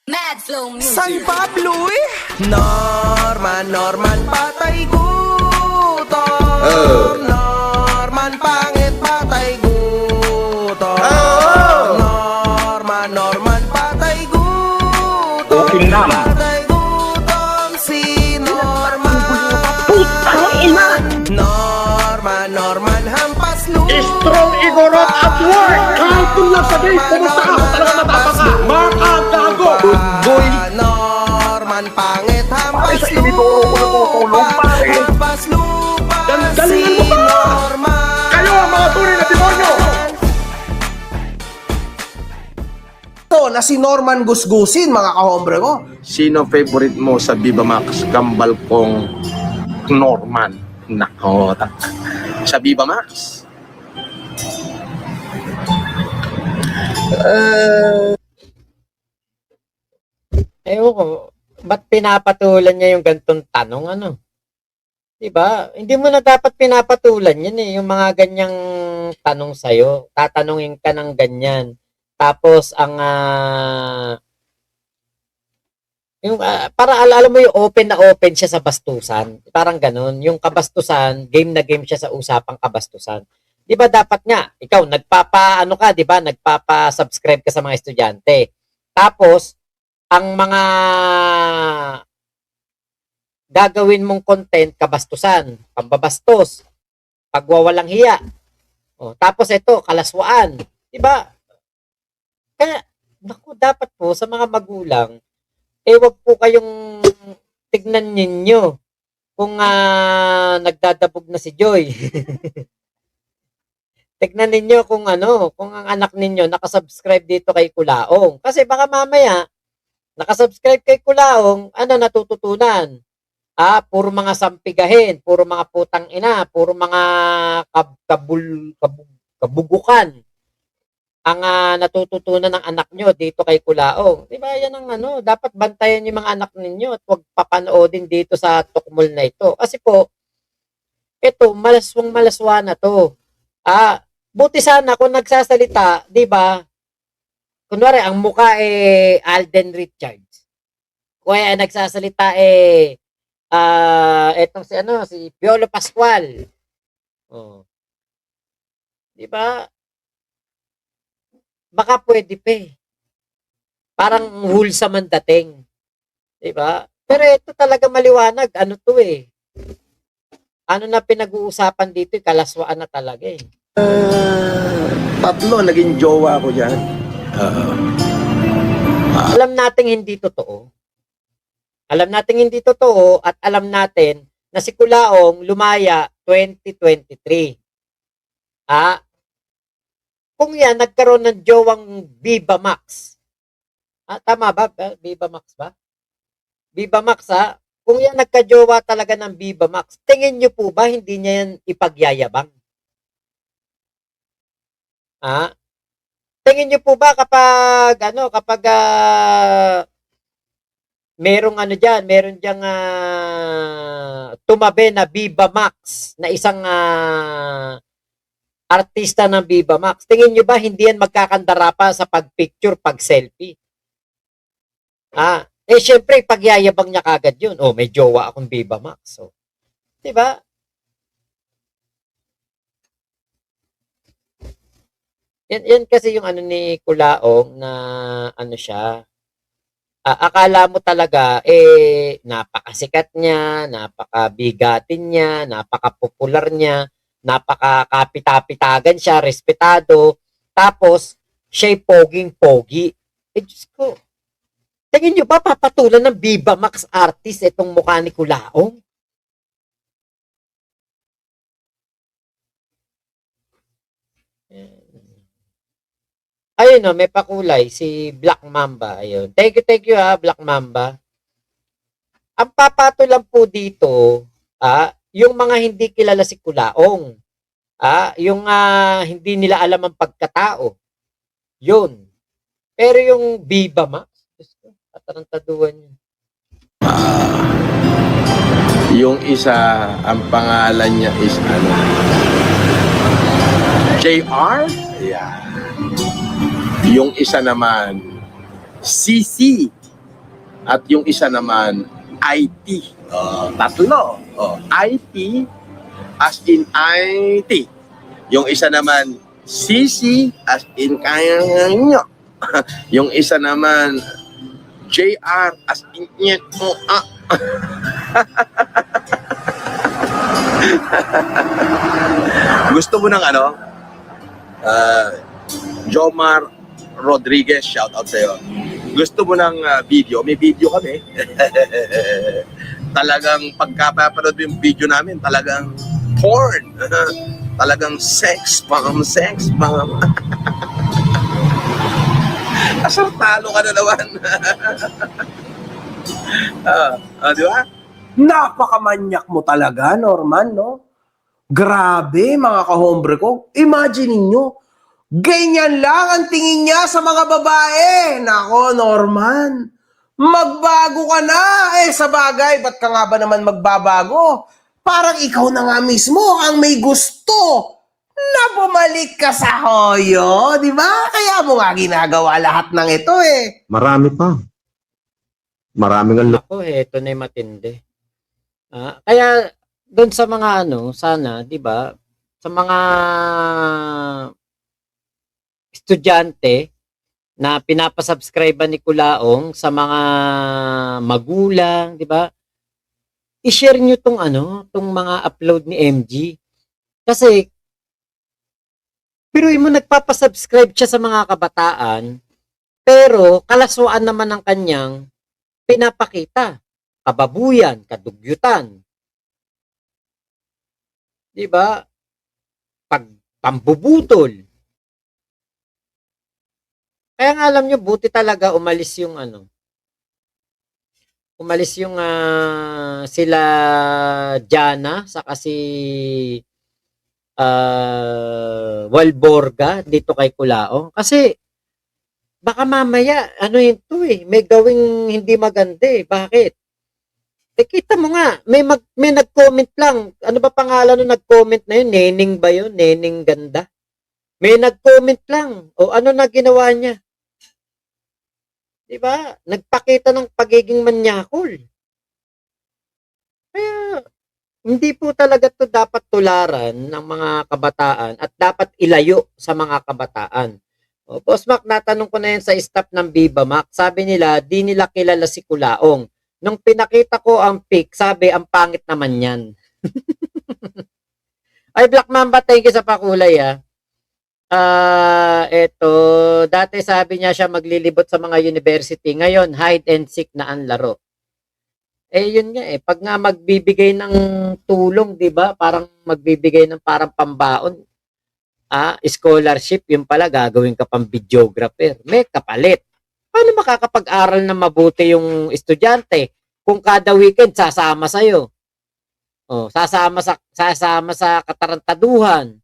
Mad Flow Music. San Pablo eh. Norman patay gutom. Norman pangit patay gutom. Norman patay gutom. Patay gutom si Norman. Norman hampas lupa. Strong Igorot at work! Kahit kung lang sabihin, pumunta ka, talaga matapang ka! Makagago! Boy! Norman pangit hampas Pare, sa inidoro ko natutulog, pare. Hampas lupa Galingan mo si ba? Norman. Kayo ang mga tunay na demonyo! Ito na si Norman gusgusin mga kahombre ko. Sino favorite mo sa Viva Max? Kambal kong Norman. Nako, sa Viva Max. Ewan ko, ba't pinapatulan niya yung gantong tanong, ano? Diba? Hindi mo na dapat pinapatulan yan eh, yung mga ganyang tanong sa'yo. Tatanungin ka ng ganyan. Tapos, para alam mo yung open na open siya sa bastusan. Parang ganun. Yung kabastusan, game na game siya sa usapang kabastusan. Diba dapat nga, ikaw, nagpapa-subscribe ka sa mga estudyante. Tapos, ang mga gagawin mong content, kabastusan, pambabastos, pagwawalang hiya. O, tapos ito, kalaswaan. Diba? Kaya, naku, dapat po sa mga magulang, wag po kayong tignan ninyo kung nagdadabog na si Joy. Tignan ninyo kung kung ang anak ninyo nakasubscribe dito kay Kulaong. Kasi baka mamaya, nakasubscribe kay Kulaong, natututunan? Puro mga sampigahin, puro mga putang ina, puro mga kabugukan ang natututunan ng anak nyo dito kay Kulaong. Di ba yan ang dapat bantayan yung mga anak ninyo at huwag papanoodin dito sa tukmol na ito. Kasi po, ito, malaswa na to. Buti sana kung nagsasalita, di ba, kunwari, ang mukha Alden Richards. Kaya nagsasalita etong si Piolo Pascual. Oh. Di ba? Baka pwede pa eh. Parang wholesome ang dating. Di ba? Pero ito talaga maliwanag. Ano to eh? Ano na pinag-uusapan dito? Kalaswaan na talaga eh. Tatlo, naging jowa ko dyan. Alam nating hindi totoo. Alam nating hindi totoo at alam natin na si Kulaong lumaya 2023. Kung yan, nagkaroon ng jowang Viva Max. Tama ba? Viva Max ba? Viva Max Kung yan nagka-jowa talaga ng Viva Max, tingin nyo po ba hindi niya yan ipagyayabang? Tingin nyo po ba kapag merong meron diyang tumabi na Viva Max na isang artista ng Viva Max. Tingin nyo ba hindi yan magkakandara pa sa pag-picture, pag-selfie? Syempre, pagyayabang niya kagad yun. May jowa akong Viva Max. So, diba? Yan kasi yung ni Kulaong na siya. Akala mo talaga napakasikat niya, napakabigatin niya, napakapopular niya, napakakapitapitagan siya, respetado. Tapos siya'y poging-pogi. Diyos ko. Tingin niyo ba papatulan ng Viva Max artist itong mukha ni Kulaong? Ayun may pakulay, si Black Mamba. Ayun. Thank you Black Mamba. Ang papato lang po dito, yung mga hindi kilala si Kulaong. Yung hindi nila alam ang pagkatao. Yun. Pero yung Viva Max, atarantaduan yun. Yung isa, ang pangalan niya is JR? Yeah. Yung isa naman, CC. At yung isa naman, IT. Tatlo. IT as in IT. Yung isa naman, CC as in kaya nyo. Yung isa naman, JR as in nyet mo. Gusto mo ng ano? Jomar Rodriguez, shout out sa'yo. Gusto mo ng video? May video kami. Talagang pagkapapanood mo yung video namin, talagang porn. Talagang sex, sex, Asar, talo ka na naman. Di ba? Napakamanyak mo talaga, Norman, no? Grabe, mga kahombre ko. Imagine ninyo, ganyan lang ang tingin niya sa mga babae. Nako, Norman, magbago ka na. Sa bagay, ba't ka nga ba naman magbabago? Parang ikaw na nga mismo ang may gusto na bumalik ka sa hoyo, di ba? Kaya mo nga ginagawa lahat ng ito Marami pa. Maraming ang Ako, ito na yung matindi. Kaya, doon sa mga sana, di ba, sa mga estudyante na pinapasubscribe ni Kulaong sa mga magulang, di ba? I-share nyo tong mga upload ni MG. Kasi, pero mo nagpapasubscribe siya sa mga kabataan, pero kalaswaan naman ng kanyang pinapakita. Kababuyan, kadugyutan. Di ba? Pambubutol. Kaya nga alam nyo, buti talaga umalis yung sila Jana saka si Walborga dito kay Kulaong. Kasi baka mamaya, may gawing hindi maganda Bakit? Kita mo nga, may nag-comment lang. Ano ba pangalan nung nag-comment na yun? Neneng ba yun? Neneng ganda? May nag-comment lang. O ano na ginawa niya? Diba? Nagpakita ng pagiging manyakol. Kaya, hindi po talaga to dapat tularan ng mga kabataan at dapat ilayo sa mga kabataan. O, Boss Mac, natanong ko na yan sa staff ng Viva Mac. Sabi nila, di nila kilala si Kulaong. Nung pinakita ko ang pic, sabi, ang pangit naman yan. Ay, Black Mamba, thank you sa pakulay, Eto, dati sabi niya siya maglilibot sa mga university. Ngayon, hide and seek na ang laro. Yun nga Pag nga magbibigay ng tulong, di ba? Parang magbibigay ng parang pambaon. Scholarship, yun pala, gagawin ka pang videographer. May kapalit. Paano makakapag-aral na mabuti yung estudyante kung kada weekend sasama sa'yo? Sasama sa katarantaduhan,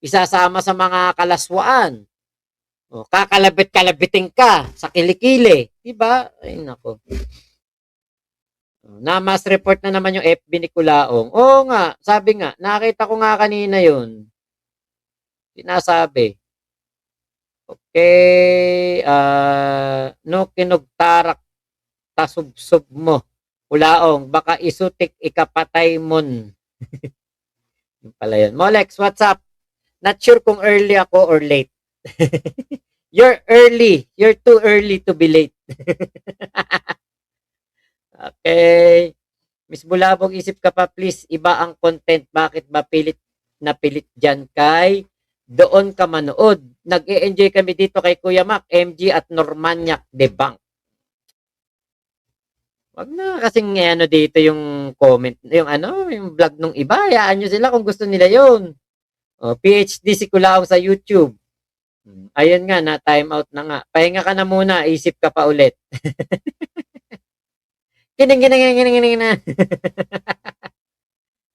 isasama sa mga kalaswaan. Kakalabit-kalabitin ka sa kilikili. Diba? Ay, nako. Na-mass report na naman yung FB ni Kulaong. Oo nga, sabi nga, nakita ko nga kanina yun. Sinasabi. Okay, no kinugtarak tasubsob mo. Kulaong, baka isutik ikapatay mon. Yung pala yun. Molex, what's up? Not sure kung early ako or late. You're early. You're too early to be late. Okay. Miss Bulabog, isip ka pa please. Iba ang content. Bakit ba pilit na pilit dyan kay? Doon ka manood. Nag-e-enjoy kami dito kay Kuya Mac, MG at Normanyak Debunk. Wag na kasing dito yung comment, yung vlog nung iba. Hayaan nyo sila kung gusto nila yun. PhD si Kulaong sa YouTube. Ayun nga, na time out na nga. Pahinga ka na muna, isip ka pa ulit. Kining na.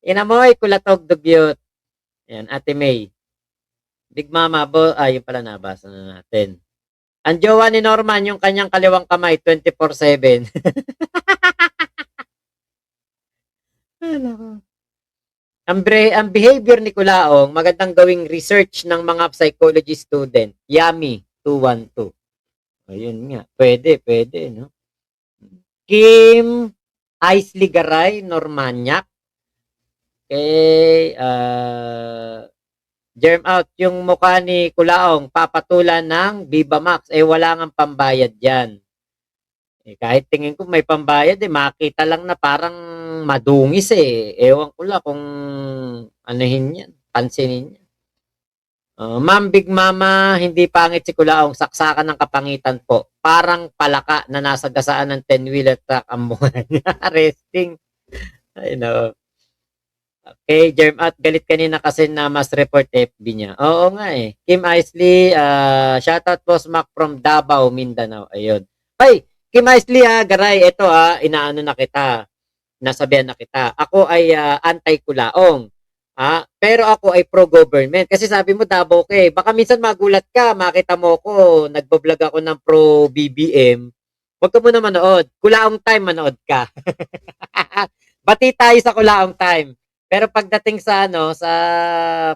Inamoy, kulatog, dugyot. Ayan, Ate May. Big Mama, yun pala nabasa na natin. Ang jowa ni Norman, yung kanyang kaliwang kamay, 24/7. Ang behavior ni Kulaong, magandang gawing research ng mga psychology student. Yummy, 212. Ayun nga, pwede, no? Kim Aisley Garay Normanyak. Okay, Germ out, yung mukha ni Kulaong, papatulan ng Viva Max, wala ngang pambayad yan. Kahit tingin ko may pambayad, makita lang na parang madungis Ewan ko lang kung anuhin yan, pansinin yan. Ma'am Big Mama, hindi pangit si Kulaong, saksakan ng kapangitan po. Parang palaka na nasa gasaan ng 10-wheeler truck ang mukha niya. Resting. I know. Okay, Germ out, galit kanina kasi na mas report FB niya. Oo nga Kim Aisley, shoutout po Smack from Davao, Mindanao. Ayun. Ay, Kim Aisley Garay, ito inaano na kita. Nasabihan na kita. Ako ay anti-Kulaong. Pero ako ay pro-government. Kasi sabi mo Davao ka Baka minsan magulat ka, makita mo ko, nagbablog ako ng pro-BBM. Huwag ka muna manood. Kulaong time, manood ka. Bati tayo sa Kulaong time. Pero pagdating sa sa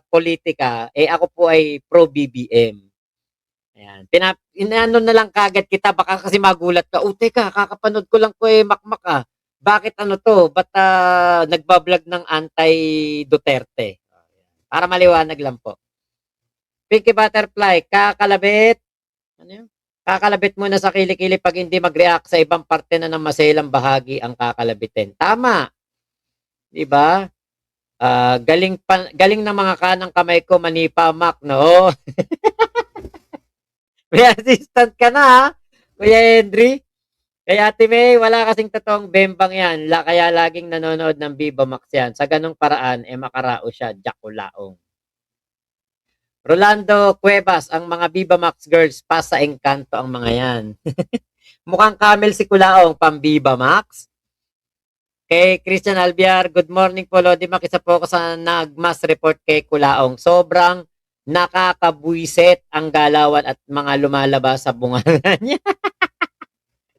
politika, ako po ay pro BBM. Ayan. Inaano na lang kagad kita baka kasi magulat ka. Teka, kakapanood ko lang po makmak Bakit to? Ba't nagbablog ng anti-Duterte? Para maliwanag lang po. Pinky Butterfly, kakalabit. Ano yun? Kakalabit mo na sa kilikili pag hindi mag-react sa ibang parte na ng maselang bahagi ang kakalabitin. Tama. Diba? Galing ng mga kanang kamay ko manipa Mac, no? May assistant ka na, Kuya Henry. Kaya Ate May, wala kasing totoong bembang yan. Kaya laging nanonood ng Viva Max yan. Sa ganong paraan, makarao siya, Jakulaong. Rolando Cuevas, ang mga Viva Max girls, pa sa engkanto ang mga yan. Mukhang camel si Kulaong, pang Viva Max. Kay Christian Albiar, good morning po Lodi Mac, isa po ako sa nagmas report kay Kulaong. Sobrang nakakabuiset ang galawan at mga lumalabas sa bunganga niya.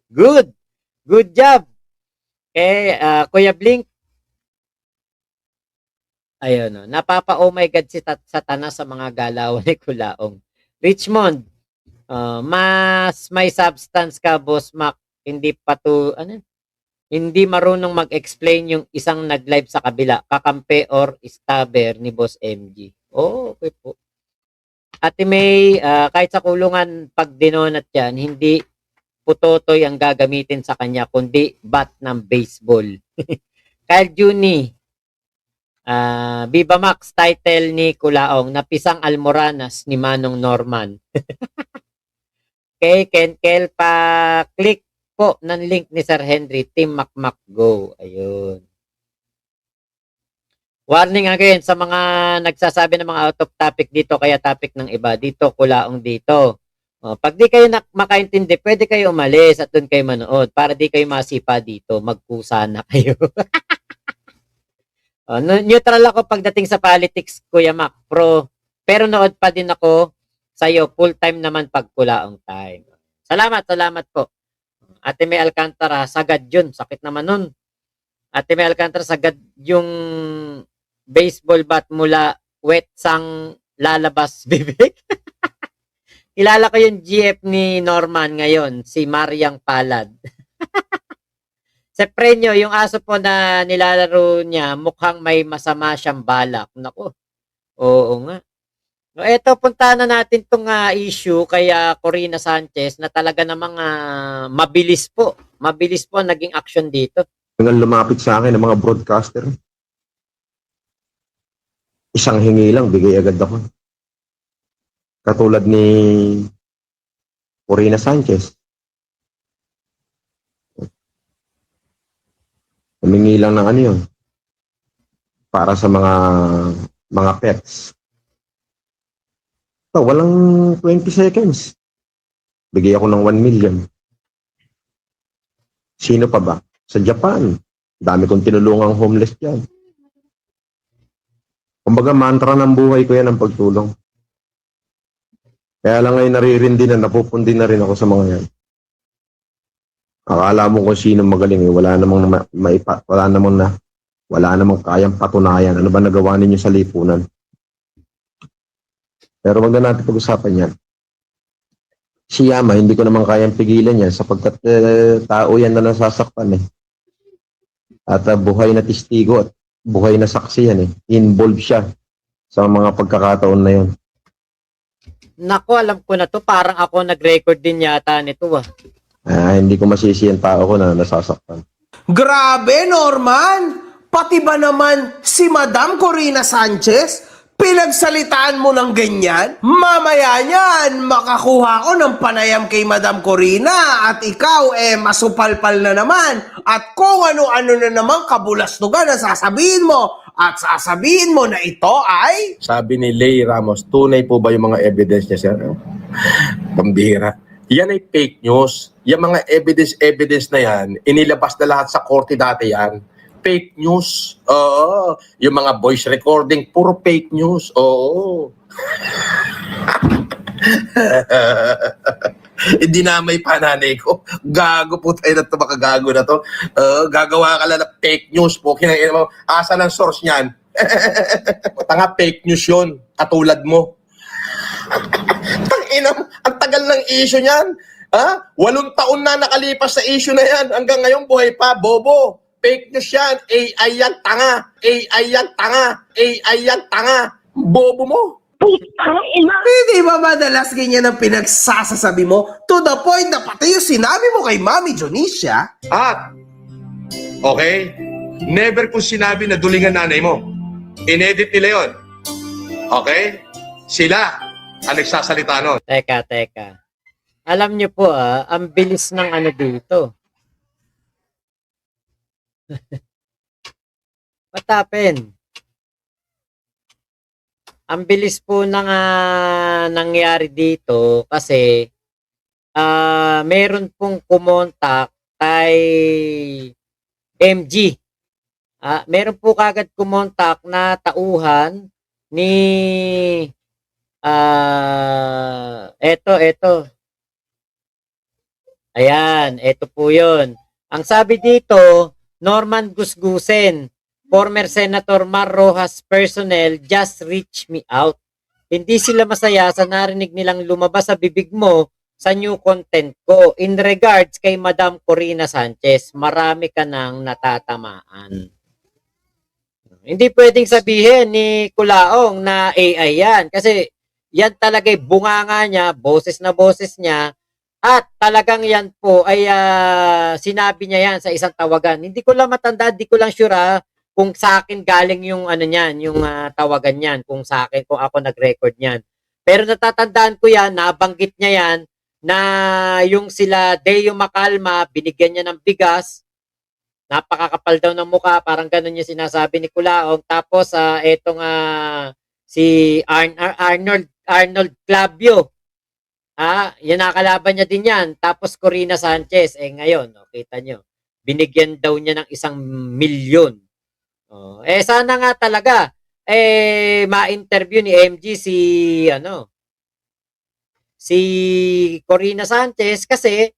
Good. Good job. Kay Kuya Blink. Ayun napapa oh my god si Satanas sa mga galawan ni Kulaong. Richmond, mas may substance ka Boss Mac, hindi hindi marunong mag-explain yung isang nag-live sa kabila, kakampi or stabber ni Boss MG. Okay po. Ate May, kahit sa kulungan, pag dinonat yan, hindi putotoy ang gagamitin sa kanya, kundi bat ng baseball. Kyle Juni, Viva Max, title ni Kulaong, Napisang Almoranas ni Manong Norman. Okay, Kenkel, pa-click po ng link ni Sir Henry, Team Macmac Go. Ayun. Warning again sa mga nagsasabi ng mga out of topic dito, kaya topic ng iba. Dito, Kulaong dito. Pag di kayo makaintindi, pwede kayo umalis at doon kayo manood para di kayo masipa dito. Magkusa na kayo. Neutral ako pagdating sa politics, Kuya Mac. Pero nood pa din ako sa'yo. Full time naman pag Kulaong time. Salamat po. Ate May Alcantara, sagad yun. Sakit naman nun. Ate May Alcantara, sagad yung baseball bat mula wet sang lalabas bibig. Kilala ko yung GF ni Norman ngayon, si Mariang Palad. Sa Prenyo, yung aso po na nilalaro niya, mukhang may masama siyang balak. Naku, oo nga. No, eto, punta na natin tong issue kay Corina Sanchez na talaga namang mabilis po ang naging action dito. Nang lumapit sa akin ng mga broadcaster, isang hingi lang, bigay agad ako. Katulad ni Corina Sanchez. Humingi lang ng ano yun, para sa mga pets. Walang 20 seconds. Bigay ako ng 1 million. Sino pa ba? Sa Japan. Dami kong tinulungang homeless dyan. Kumbaga mantra ng buhay ko yan ang pagtulong. Kaya lang ngayon naririndi na, napupundi na rin ako sa mga yan. Akala mo kung sino magaling wala namang kayang patunayan. Ano ba nagawa ninyo sa lipunan? Pero wag na natin pag-usapan yan. Si Yama, hindi ko naman kayang pigilan yan sapagkat tao yan na nasasaktan eh. At buhay na testigo at buhay na saksi yan eh. Involved siya sa mga pagkakataon na yun. Nako, alam ko na to. Parang ako nag-record din yata nito ah. Hindi ko masisi ang tao ko na nasasaktan. Grabe, Norman! Pati ba naman si Madam Corina Sanchez? Pinagsalitaan mo ng ganyan? Mamaya niyan, makakuha ko ng panayam kay Madam Corina at ikaw masupalpal na naman. At kung ano-ano na naman kabulastugan na sasabihin mo. At sasabihin mo na ito ay... Sabi ni Lay Ramos, tunay po ba yung mga evidence niya, sir? Pambihira. Yan ay fake news. Yung mga evidence na yan, inilabas na lahat sa korte dati yan. Fake news. Oo. Yung mga voice recording, puro fake news. Oo. Dinamay pa nanay ko. Gago po tayo na ito, makagago na to. Gagawa ka lang ng fake news po. Kinain mo, asa ng source niyan? Tanga, fake news yun. Katulad mo. Ang tagal ng issue niyan. 8 taon na nakalipas sa issue na yan. Hanggang ngayon buhay pa, bobo. Fake news yan. AI yan, tanga. AI yan, tanga. AI yan, tanga. Bobo mo. Hindi ba madalas ganyan ang pinagsasasabi mo to the point na pati yung sinabi mo kay Mami Jonicia? At, okay, never ko sinabi na dulingan nanay mo. Inedit nila yon. Okay? Sila ang nagsasalita nun. Teka. Alam niyo po ang bilis ng ano dito. What happened? Ang bilis po ng nangyari dito kasi meron pong kumontak kay MG. Meron po kagad kumontak na tauhan ni eto. Ayan, eto po 'yon. Ang sabi dito, Norman Gusgusen, former Senator Mar Rojas personnel just reach me out. Hindi sila masaya sa narinig nilang lumabas sa bibig mo sa new content ko. In regards kay Madam Corina Sanchez, marami ka nang natatamaan. Hindi pwedeng sabihin ni Kulaong na AI yan. Kasi yan talaga bunganga niya, boses na boses niya. At talagang yan po ay sinabi niya yan sa isang tawagan. Hindi ko lang matanda, hindi ko lang sure kung sa akin galing yung ano niyan, yung tawagan niyan, kung sa akin, kung ako nag-record niyan. Pero natatandaan ko yan, nabanggit niya yan, na yung sila Deo Macalma, binigyan niya ng bigas, napakakapal daw ng mukha, parang ganun yung sinasabi ni Kulaong. Tapos, etong si Arnold Clavio, yan nakalaban niya din yan. Tapos Corina Sanchez, ngayon, kita nyo, binigyan daw niya ng 1 milyon. Sana nga talaga ma-interview ni MG si Corina Sanchez kasi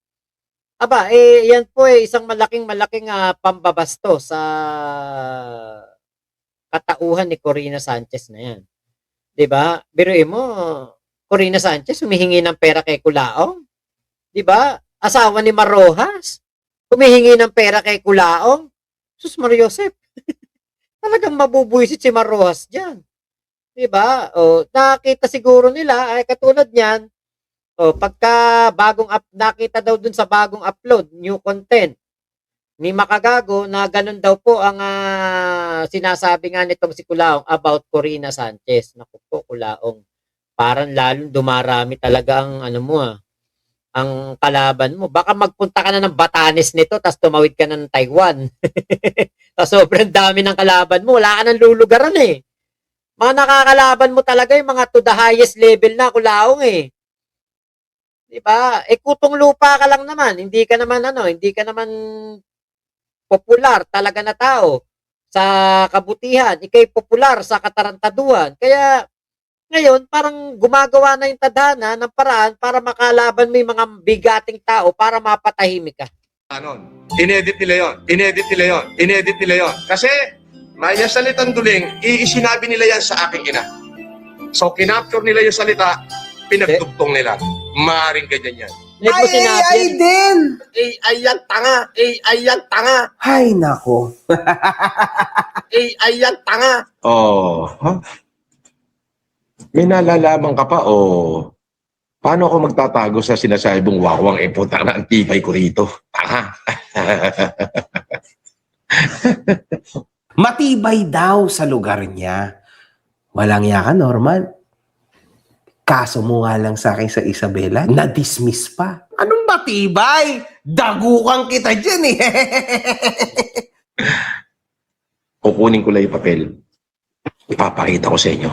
yan po isang malaking pambabasto sa katauhan ni Corina Sanchez na yan. 'Di ba? Biruin mo, Corina Sanchez humihingi ng pera kay Kulaong. 'Di ba? Asawa ni Mar Rojas humihingi ng pera kay Kulaong. Sus Mario Joseph. Talagang mabubuisit si Mar Rojas diyan. 'Di ba? Nakita siguro nila ay katulad niyan. Pagka nakita daw dun sa bagong upload, new content ni Makagago na ganun daw po ang sinasabi nga nitong si Kulaong about Corina Sanchez. Naku po, Kulaong. Parang lalong dumarami talaga ang ang kalaban mo. Baka magpunta ka na ng Batanes nito tapos tumawid ka na ng Taiwan. Tapos sobrang dami ng kalaban mo. Wala ka nang lulugaran eh. Mga nakakalaban mo talaga yung mga to the highest level na, Kulaong eh. Diba? Kutong lupa ka lang naman. Hindi ka naman popular talaga na tao sa kabutihan. Ika'y popular sa katarantaduhan. Kaya ngayon, parang gumagawa na yung tadhana ng paraan para makalaban mo yung mga bigating tao para mapatahimik ka. Inedit nila yon. Kasi may salitang duling, sinabi nila yan sa aking ina. So, kinapture nila yung salita, pinagdugtong nila. Maring ganyan yan. Hindi mo sinabi AI yan. din. AI yan, tanga. AI yan, tanga. Ay, nako. AI yan, tanga. Oh, ha? May nalalaman ka pa, paano ako magtatago sa sinasabing wakwang puta na ang tibay ko rito? Tanga. Matibay daw sa lugar niya. Walang yaka, Norman. Kaso mo nga lang sa akin sa Isabela, na-dismiss pa. Anong matibay? Dagukan kita dyan eh. Kukunin ko lang yung papel. Ipapakita ko sa inyo.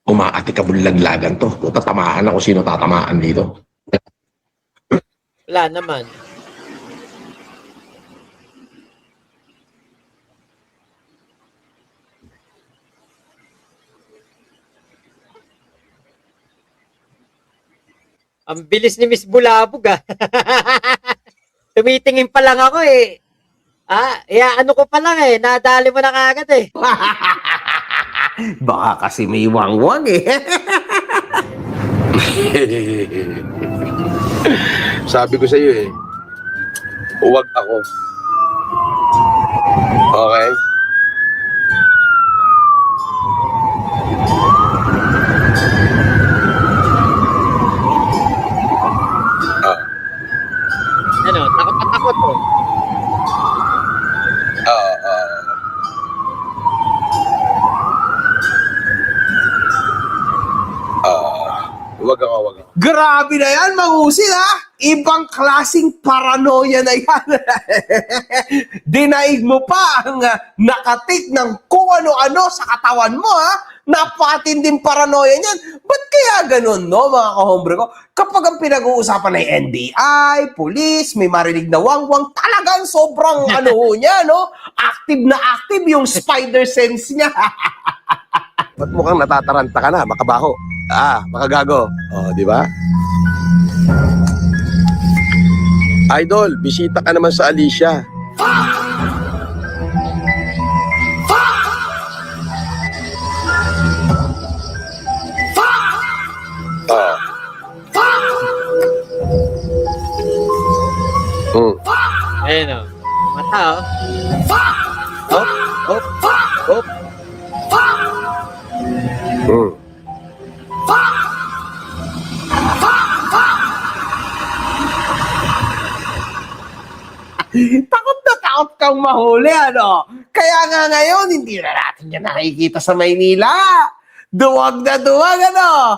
Umaatikabul laglagan to. Tatamaan ako sino tatamaan dito. Wala naman. Ang bilis ni Miss Bulabog ah. Tumitingin pa lang ako eh. Ano ko pa lang eh. Nadali mo na kagad eh. Baka kasi may wangwang eh. Sabi ko sa iyo eh, huwag ako. Okay? Ano, takot po. Huwag ako. Grabe na yan, Mangusin ha. Ibang klaseng paranoia na yan. Dinaig mo pa ang nakatik ng kung ano-ano sa katawan mo ha. Napakatinding paranoia niyan. Ba't kaya ganun, no, mga kahombre ko? Kapag ang pinag-uusapan ay NBI, police, may marinig na wangwang, talagang sobrang ano niya, no? Active na active yung spider sense niya. Ba't mukhang natataranta ka na, makabaho? Makagago. Di ba? Idol, bisita ka naman sa Alicia. Ayun o. Mata o. Hop. Takot na takot kang mahuli, ano? Kaya nga ngayon, hindi na natin yan nakikita sa Maynila. Duwag na duwag, ano?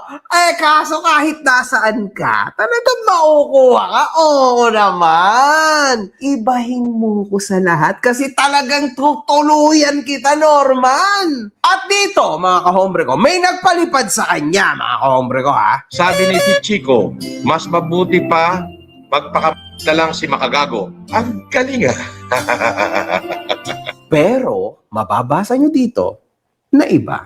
Kaso kahit nasaan ka, talagang maukuha ka. Oo naman. Ibahin mo ko sa lahat kasi talagang tutuluyan kita, Norman. At dito, mga kahombre ko, may nagpalipad sa kanya, mga kahombre ko, ha? Sabi ni Chico, mas mabuti pa magpaka na lang si Makagago. Ang galing ah. Pero, mababasa nyo dito na iba.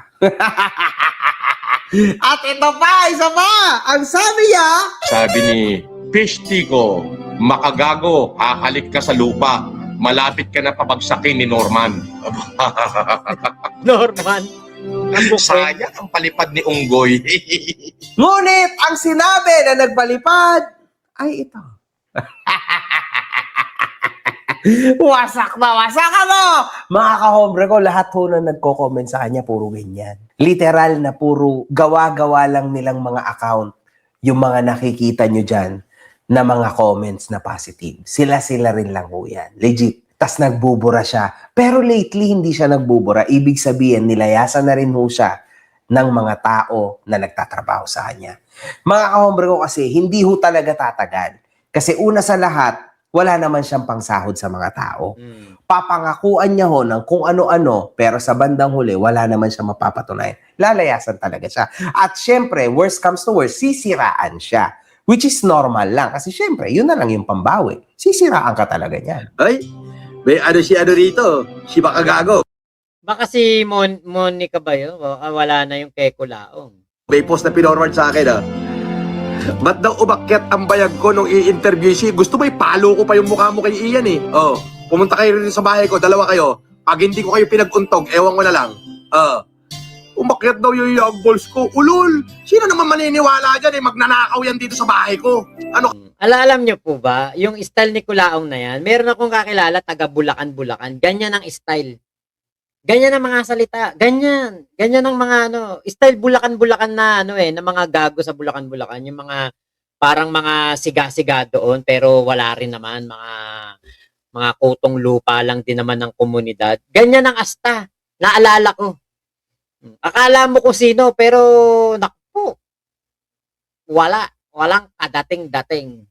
At ito pa, isa pa! Ang sabi niya, Sabi ni Fish Tico, Makagago, hahalik ka sa lupa. Malapit ka na pabagsakin ni Norman. Norman. Ang bukay. Sayang ang palipad ni Unggoy. ngunit ang sinabi na nagpalipad ay ito. Wasak na wasak, ano? Mga kahombre ko, lahat ho na nagko-comment sa kanya, puro ganyan. Literal na puro gawa-gawa lang nilang mga account yung mga nakikita nyo dyan na mga comments na positive. Sila-sila rin lang ho yan. Legit. Tas nagbubura siya. Pero lately, hindi siya nagbubura. Ibig sabihin, nilayasan na rin ho siya ng mga tao na nagtatrabaho sa kanya. Mga kahombre ko kasi, hindi ho talaga tatagal. Kasi una sa lahat, wala naman siyang pangsahod sa mga tao. Papangakuan niya ho ng kung ano-ano, pero sa bandang huli, wala naman siya mapapatunayan. Lalayasan talaga siya. At syempre, worst comes to worst, sisiraan siya. Which is normal lang. Kasi syempre, yun na lang yung pambawi. Sisiraan ka talaga niyan. Ay, may ano rito, si Makagago. Baka si Monica ba yun? Wala na yung Keko Laong. May post na pinorward sa akin ba't daw umakyat ang bayag ko nung i-interview siya? Gusto mo ipalo ko pa yung mukha mo kay Ian eh. Pumunta kayo rin sa bahay ko, dalawa kayo. Pag hindi ko kayo pinag-untog, ewan ko na lang. umakyat daw yung young balls ko. Ulol! Sino naman maniniwala dyan magnanakaw yan dito sa bahay ko? Ano? Alam nyo po ba, yung style ni Kulaong na yan, meron akong kakilala, taga Bulacan. Ganyan ang style. Ganyan ang mga salita. Ganyan. Ganyan ang mga style Bulacan na na mga gago sa Bulacan. Yung mga parang mga siga-siga doon pero wala rin naman mga kutong lupa lang din naman ng komunidad. Ganyan ang asta. Naalala ko. Akala mo kung sino pero naku. Walang kadating-dating.